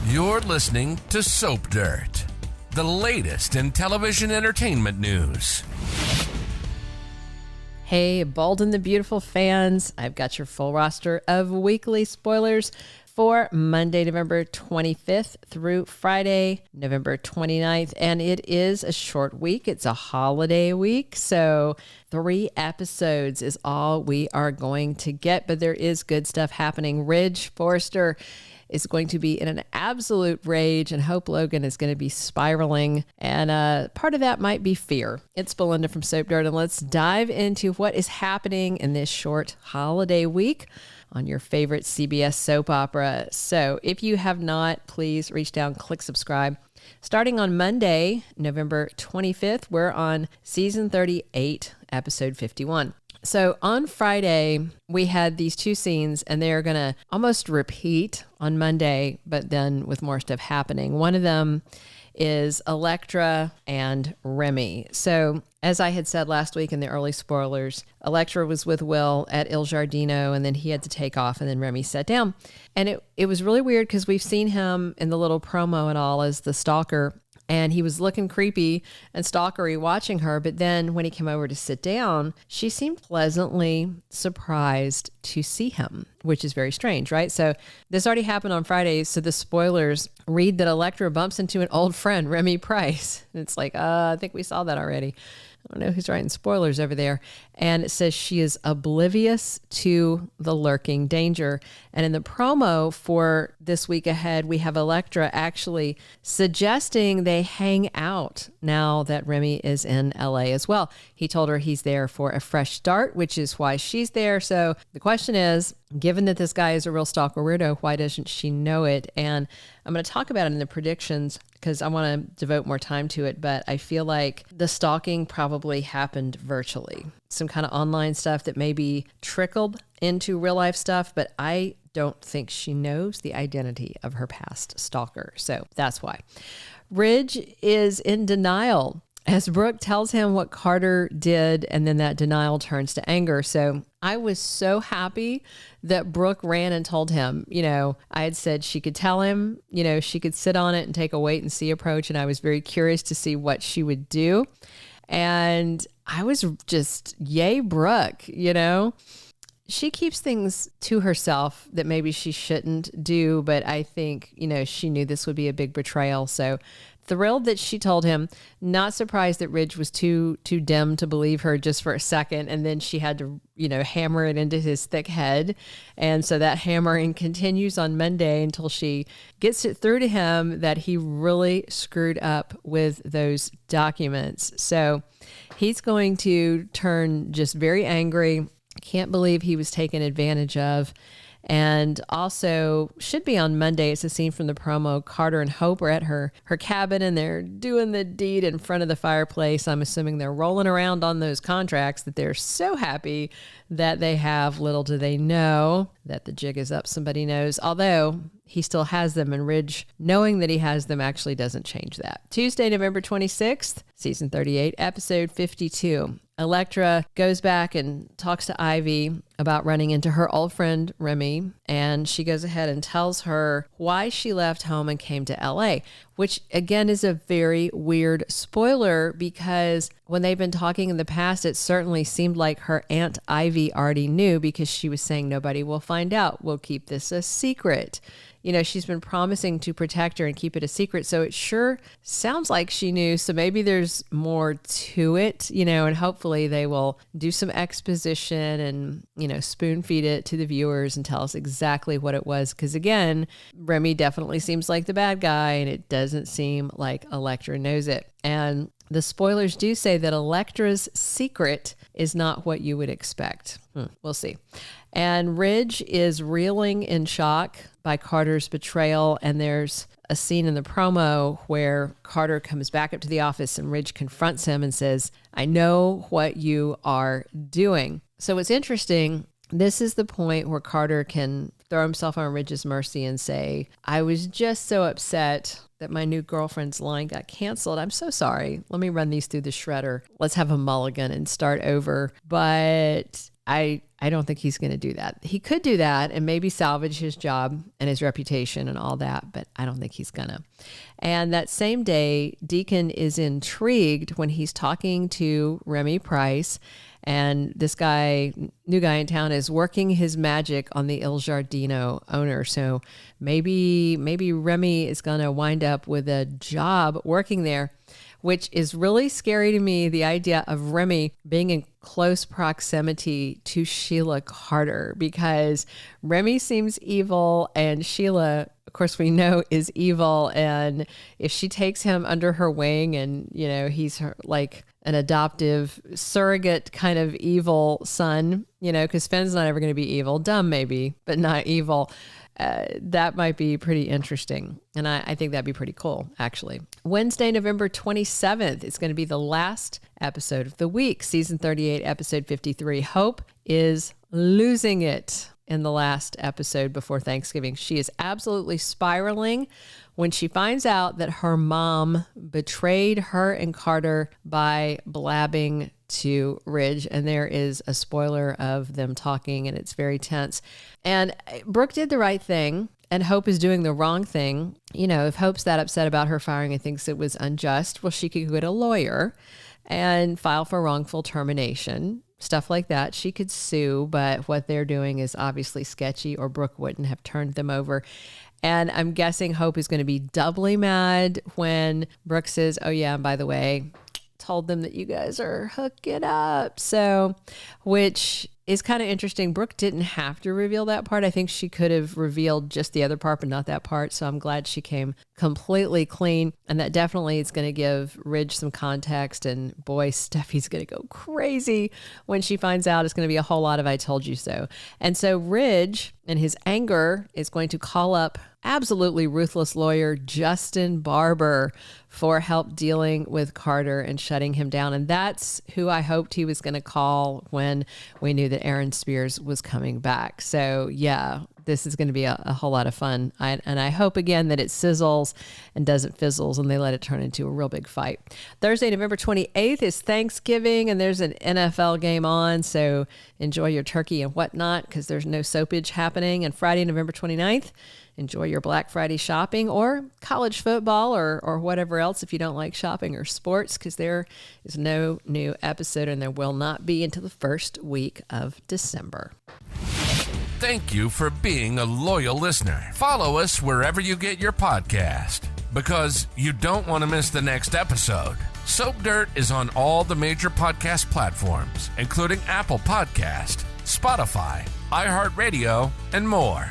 You're listening to Soap Dirt, the latest in television entertainment news. Hey, Bold and the Beautiful fans, I've got your full roster of weekly spoilers for Monday, November 25th through Friday, November 29th. And it is a short week. It's a holiday week. So 3 episodes is all we are going to get, but there is good stuff happening. Ridge Forrester is going to be in an absolute rage, and Hope Logan is going to be spiraling. And part of that might be fear. It's Belinda from Soap Dirt, and let's dive into what is happening in this short holiday week on your favorite CBS soap opera. So if you have not, please reach down, click subscribe. Starting on Monday, November 25th, we're on season 38, episode 51. So on Friday, we had these 2 scenes, and they're going to almost repeat on Monday, but then with more stuff happening. One of them is Electra and Remy. So as I had said last week in the early spoilers, Electra was with Will at Il Giardino, and then he had to take off, and then Remy sat down. And it was really weird because we've seen him in the little promo and all as the stalker, and he was looking creepy and stalkery watching her. But then when he came over to sit down, she seemed pleasantly surprised to see him, which is very strange, right? So this already happened on Friday. So the spoilers read that Electra bumps into an old friend, Remy Price. And it's like, I think we saw that already. I don't know who's writing spoilers over there. And it says she is oblivious to the lurking danger. And in the promo for this week ahead, we have Electra actually suggesting they hang out now that Remy is in LA as well. He told her he's there for a fresh start, which is why she's there. So the question is, given that this guy is a real stalker weirdo, why doesn't she know it? And I'm going to talk about it in the predictions because I want to devote more time to it. But I feel like the stalking probably happened virtually. Some kind of online stuff that maybe trickled into real life stuff, but I don't think she knows the identity of her past stalker. So that's why. Ridge is in denial as Brooke tells him what Carter did, and then that denial turns to anger. So I was so happy that Brooke ran and told him. I had said she could tell him, she could sit on it and take a wait and see approach. And I was very curious to see what she would do. And I was just, yay, Brooke, She keeps things to herself that maybe she shouldn't do, but I think, she knew this would be a big betrayal. So thrilled that she told him, not surprised that Ridge was too dim to believe her just for a second. And then she had to, hammer it into his thick head. And so that hammering continues on Monday until she gets it through to him that he really screwed up with those documents. So he's going to turn just very angry. Can't believe he was taken advantage of. And also should be on Monday. It's a scene from the promo. Carter and Hope are at her cabin, and they're doing the deed in front of the fireplace. I'm assuming they're rolling around on those contracts that they're so happy that they have. Little do they know that the jig is up. Somebody knows. Although he still has them, and Ridge, knowing that he has them, actually doesn't change that. Tuesday, November 26th, season 38, episode 52. Electra goes back and talks to Ivy about running into her old friend Remy, and she goes ahead and tells her why she left home and came to LA, which again is a very weird spoiler because when they've been talking in the past, it certainly seemed like her Aunt Ivy already knew because she was saying nobody will find out. We'll keep this a secret. She's been promising to protect her and keep it a secret. So it sure sounds like she knew. So maybe there's more to it, and hopefully they will do some exposition and, spoon feed it to the viewers and tell us exactly what it was. Because again, Remy definitely seems like the bad guy, and it doesn't seem like Electra knows it. And the spoilers do say that Electra's secret is not what you would expect. We'll see. And Ridge is reeling in shock by Carter's betrayal. And there's a scene in the promo where Carter comes back up to the office and Ridge confronts him and says, I know what you are doing. So it's interesting. This is the point where Carter can throw himself on Ridge's mercy and say, I was just so upset that my new girlfriend's line got canceled. I'm so sorry. Let me run these through the shredder. Let's have a mulligan and start over. But I don't think he's going to do that. He could do that and maybe salvage his job and his reputation and all that, but I don't think he's going to. And that same day, Deacon is intrigued when he's talking to Remy Price, and this guy, new guy in town, is working his magic on the Il Giardino owner. So maybe Remy is going to wind up with a job working there, which is really scary to me, the idea of Remy being in close proximity to Sheila Carter, because Remy seems evil and Sheila, of course, we know is evil. And if she takes him under her wing and, he's like an adoptive surrogate kind of evil son, because Finn's not ever going to be evil, dumb maybe, but not evil. That might be pretty interesting. And I think that'd be pretty cool, actually. Wednesday, November 27th is going to be the last episode of the week, season 38, episode 53. Hope is losing it in the last episode before Thanksgiving. She is absolutely spiraling when she finds out that her mom betrayed her and Carter by blabbing to Ridge. And there is a spoiler of them talking, and it's very tense. And Brooke did the right thing, and Hope is doing the wrong thing. If Hope's that upset about her firing and thinks it was unjust, well, she could go to a lawyer and file for wrongful termination, stuff like that. She could sue, but what they're doing is obviously sketchy, or Brooke wouldn't have turned them over. And I'm guessing Hope is going to be doubly mad when Brooke says, oh yeah, and by the way, told them that you guys are hooking up. So, which is kind of interesting. Brooke didn't have to reveal that part. I think she could have revealed just the other part, but not that part. So I'm glad she came completely clean. And that definitely is going to give Ridge some context. And boy, Steffi's going to go crazy when she finds out. It's going to be a whole lot of I told you so. And so Ridge, in his anger, is going to call up absolutely ruthless lawyer Justin Barber for help dealing with Carter and shutting him down. And that's who I hoped he was going to call when we knew that Aaron Spears was coming back. So yeah, this is going to be a whole lot of fun. And I hope again that it sizzles and doesn't fizzles and they let it turn into a real big fight. Thursday, November 28th is Thanksgiving, and there's an NFL game on. So enjoy your turkey and whatnot, because there's no soapage happening. And Friday, November 29th, enjoy your Black Friday shopping or college football or whatever else if you don't like shopping or sports, because there is no new episode, and there will not be until the first week of December. Thank you for being a loyal listener. Follow us wherever you get your podcast, because you don't want to miss the next episode. Soap Dirt is on all the major podcast platforms, including Apple Podcast, Spotify, iHeartRadio, and more.